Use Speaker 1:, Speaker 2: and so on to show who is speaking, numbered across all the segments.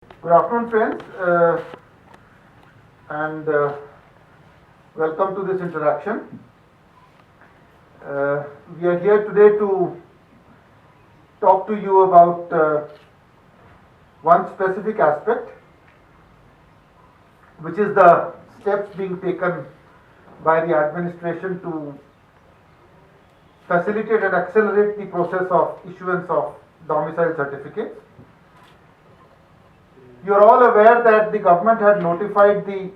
Speaker 1: Good afternoon, friends, and welcome to this interaction. We are here today to talk to you about one specific aspect, which is the steps being taken by the administration to facilitate and accelerate the process of issuance of domicile certificates. You are all aware that the government had notified the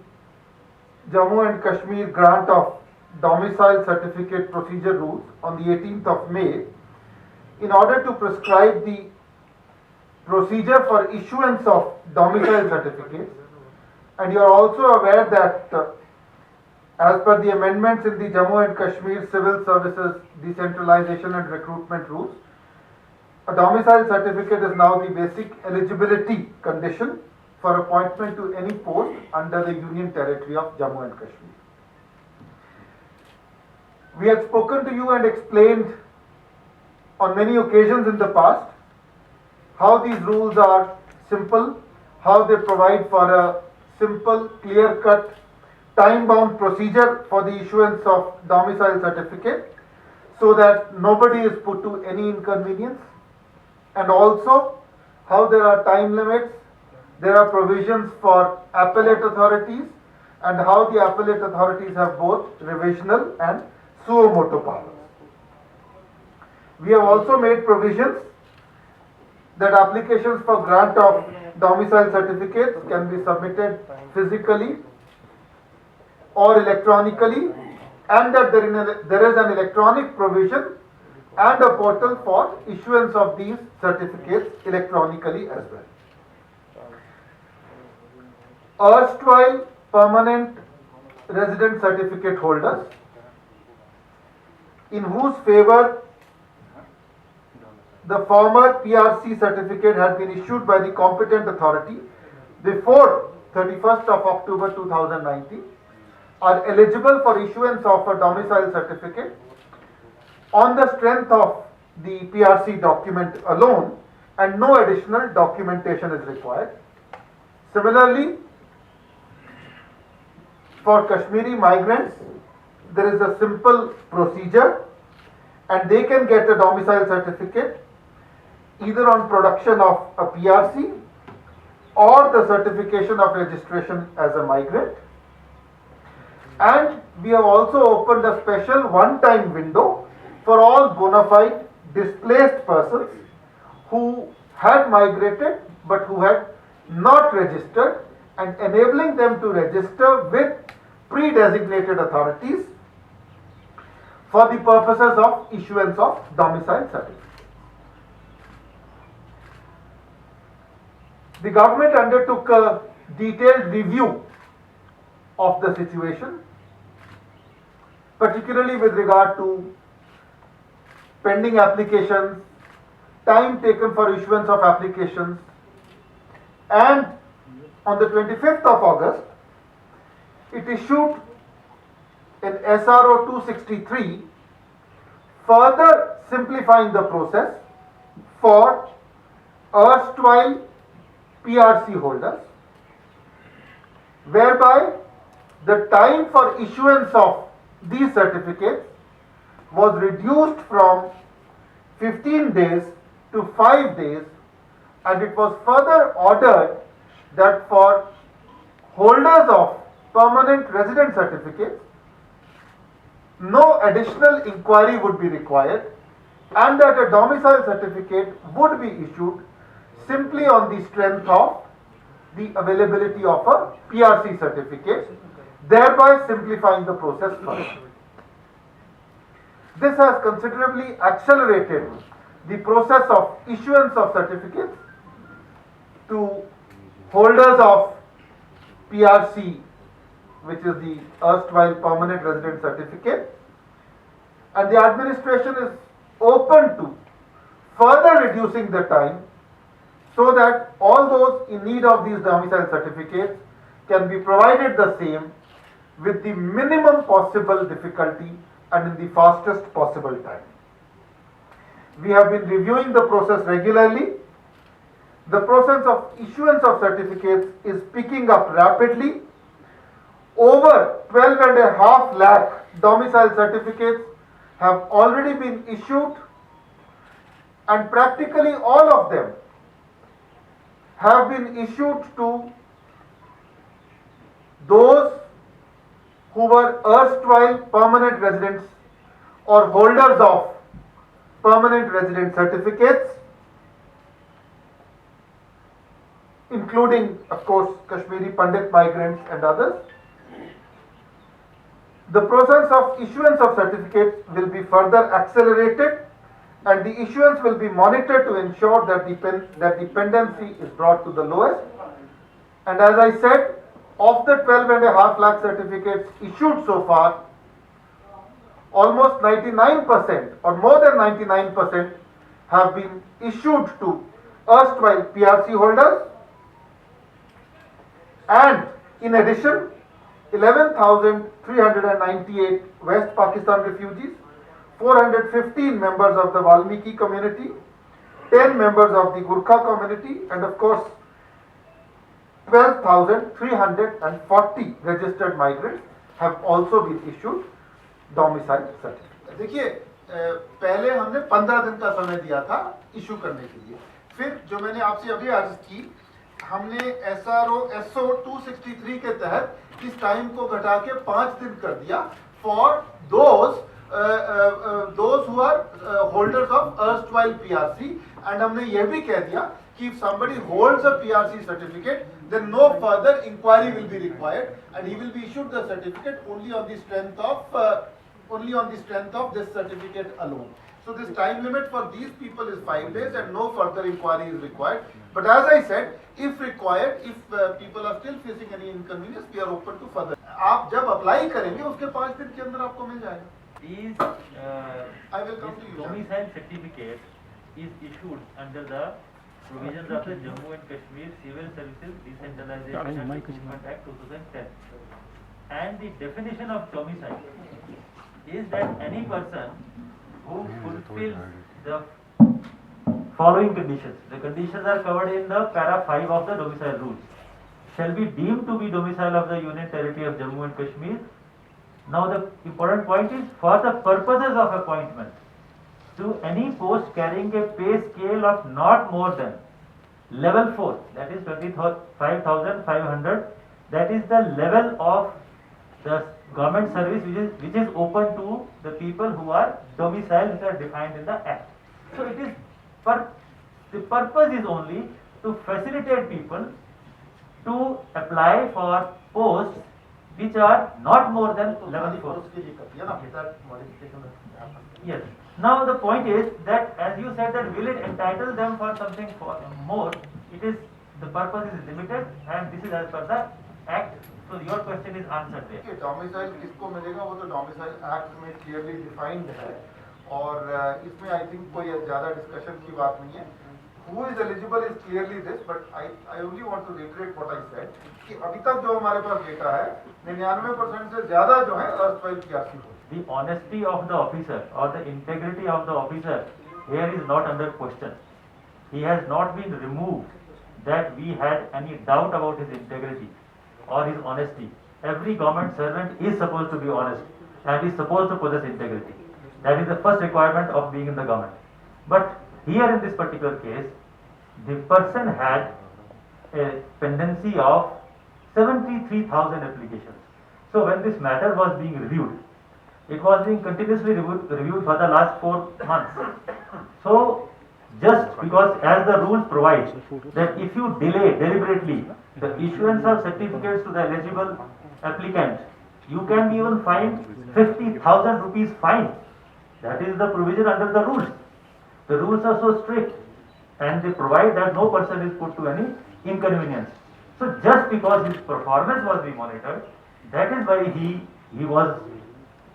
Speaker 1: Jammu and Kashmir grant of domicile certificate procedure rules on the 18th of May in order to prescribe the procedure for issuance of domicile certificates. And you are also aware that as per the amendments in the Jammu and Kashmir Civil Services Decentralization and Recruitment Rules, a domicile certificate is now the basic eligibility condition for appointment to any post under the Union Territory of Jammu and Kashmir. We had spoken to you and explained on many occasions in the past how these rules are simple, how they provide for a simple, clear-cut, time-bound procedure for the issuance of domicile certificate so that nobody is put to any inconvenience, and also how there are time limits, there are provisions for appellate authorities, and how the appellate authorities have both revisional and suo motu powers. We have also made provisions that applications for grant of domicile certificates can be submitted physically or electronically, and that there is an electronic provision and a portal for issuance of these certificates electronically as well. Erstwhile permanent resident certificate holders in whose favor the former PRC certificate had been issued by the competent authority before 31st of October 2019 are eligible for issuance of a domicile certificate on the strength of the PRC document alone, and no additional documentation is required. Similarly, for Kashmiri migrants, there is a simple procedure and they can get a domicile certificate either on production of a PRC or the certification of registration as a migrant. And we have also opened a special one-time window for all bona fide displaced persons who had migrated but who had not registered, and enabling them to register with pre-designated authorities for the purposes of issuance of domicile certificate. The government undertook a detailed review of the situation, particularly with regard to pending applications, time taken for issuance of applications, and on the 25th of August, it issued an SRO 263 further simplifying the process for erstwhile PRC holders, whereby the time for issuance of these certificates was reduced from 15 days to 5 days, and it was further ordered that for holders of permanent resident certificates, no additional inquiry would be required, and that a domicile certificate would be issued simply on the strength of the availability of a PRC certificate, thereby simplifying the process further. This has considerably accelerated the process of issuance of certificates to holders of PRC, which is the erstwhile permanent resident certificate, and the administration is open to further reducing the time so that all those in need of these domicile certificates can be provided the same with the minimum possible difficulty and in the fastest possible time. We have been reviewing the process regularly The process of issuance of certificates is picking up rapidly. Over 12.5 lakh domicile certificates have already been issued, and practically all of them have been issued to those who were erstwhile permanent residents or holders of permanent resident certificates, including, of course, Kashmiri Pandit migrants and others. The process of issuance of certificates will be further accelerated, and the issuance will be monitored to ensure that the dependency is brought to the lowest. And as I said, of the 12.5 lakh certificates issued so far, almost 99% or more than 99% have been issued to erstwhile PRC holders, and in addition 11,398 West Pakistan refugees, 415 members of the Valmiki community, 10 members of the Gurkha community, and of course 12,340 registered migrants have also been issued domicile certificate. देखिए पहले हमने 15 दिन का समय दिया था issue करने के लिए, फिर जो मैंने आपसे अभी अर्ज की, हमने SRO SO 263 के तहत इस टाइम को घटा के 5 दिन कर दिया for those who are holders of erstwhile PRC, and हमने यह भी कह दिया कि if somebody holds a PRC certificate, then no further inquiry will be required, and he will be issued the certificate only on the strength of this certificate alone. So this time limit for these people is 5 days, and no further inquiry is required. But as I said, if required, if people are still facing any inconvenience, we are open to further. आप जब apply करेंगे उसके 5 दिन के अंदर आपको मिल जाएगा.
Speaker 2: Is
Speaker 1: I will come to you.
Speaker 2: domicile certificate is issued under the provisions of the Jammu and Kashmir Civil Services Decentralization and Development Act 2010. And the definition of domicile is that any person who fulfills the following conditions. The conditions are covered in the para 5 of the domicile rules. Shall be deemed to be domicile of the Union Territory of Jammu and Kashmir. Now the important point is for the purposes of appointment to any post carrying a pay scale of not more than level 4, that is 25,500, that is the level of the government service which is open to the people who are domiciled, which are defined in the Act. So it is the purpose is only to facilitate people to apply for posts which are not more than level 4. Yes. Now the point is that, as you said, that will it entitle them for something for more? It is, the purpose is limited, and this is as per the Act. So your question is answered there.
Speaker 1: Domicile किसको मिलेगा वो तो domicile act में clearly defined है, और इसमें I think कोई ज़्यादा डिस्कशन की बात नहीं है. Who is eligible is clearly this, but I only want to reiterate what I said कि अभी तक जो हमारे पास डेटा है 99% से ज़्यादा जो है erstwhile PRC हो.
Speaker 2: The honesty of the officer or the integrity of the officer here is not under question. He has not been removed that we had any doubt about his integrity or his honesty. Every government servant is supposed to be honest and is supposed to possess integrity. That is the first requirement of being in the government. But here in this particular case, the person had a pendency of 73,000 applications. So when this matter was being reviewed, it was being continuously reviewed for the last 4 months. So just because as the rules provide that if you delay deliberately the issuance of certificates to the eligible applicant, you can be even fined 50,000 rupees fine. That is the provision under the rules. The rules are so strict and they provide that no person is put to any inconvenience. So just because his performance was being monitored, that is why he was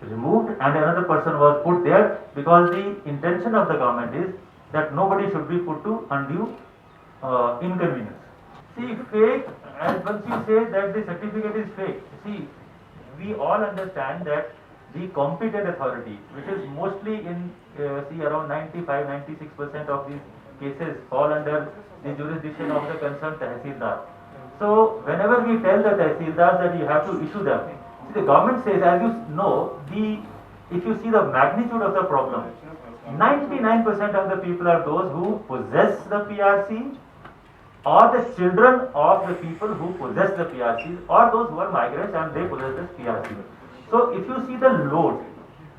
Speaker 2: removed and another person was put there, because the intention of the government is that nobody should be put to undue inconvenience. See, fake, and once you say that the certificate is fake, see, we all understand that the competent authority, which is mostly in, see, around 95-96% of these cases fall under the jurisdiction of the concerned Tehsildar. So whenever we tell the Tehsildar that you have to issue them, see, the government says, as you know, if you see the magnitude of the problem, 99% of the people are those who possess the PRC, or the children of the people who possess the PRCs, or those who are migrants and they possess the PRC. So if you see the load,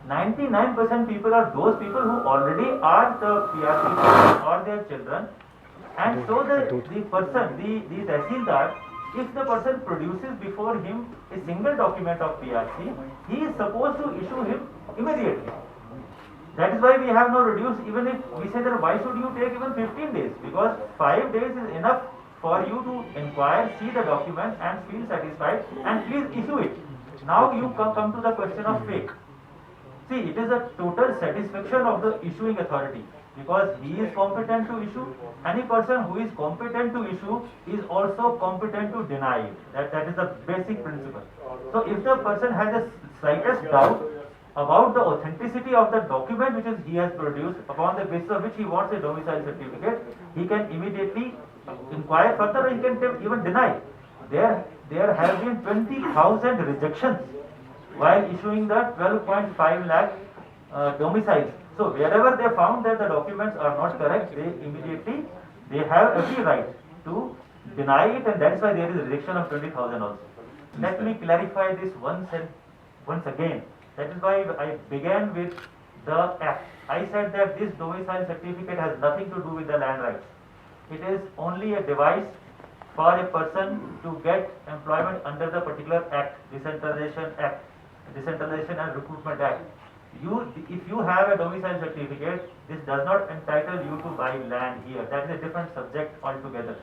Speaker 2: 99% people are those people who already are the PRC or their children, and so the person, the Tehsildar, if the person produces before him a single document of PRC, he is supposed to issue him immediately. That is why we have now reduced, even if we say that why should you take even 15 days, because 5 days is enough for you to inquire, see the document and feel satisfied and please issue it. Now you come to the question of fake. See, it is a total satisfaction of the issuing authority, because he is competent to issue. Any person who is competent to issue is also competent to deny it. That is the basic principle. So if the person has the slightest doubt about the authenticity of the document which he has produced, upon the basis of which he wants a domicile certificate, he can immediately inquire further, or he can even deny. There have been 20,000 rejections while issuing the 12.5 lakh domiciles. So wherever they found that the documents are not correct, they have every right to deny it, and that's why there is a rejection of 20,000 also. Let me clarify this once again. That is why I began with the act. I said that this domicile certificate has nothing to do with the land rights. It is only a device for a person to get employment under the particular act, Decentralization and Recruitment Act. If you have a domicile certificate, this does not entitle you to buy land here. That is a different subject altogether.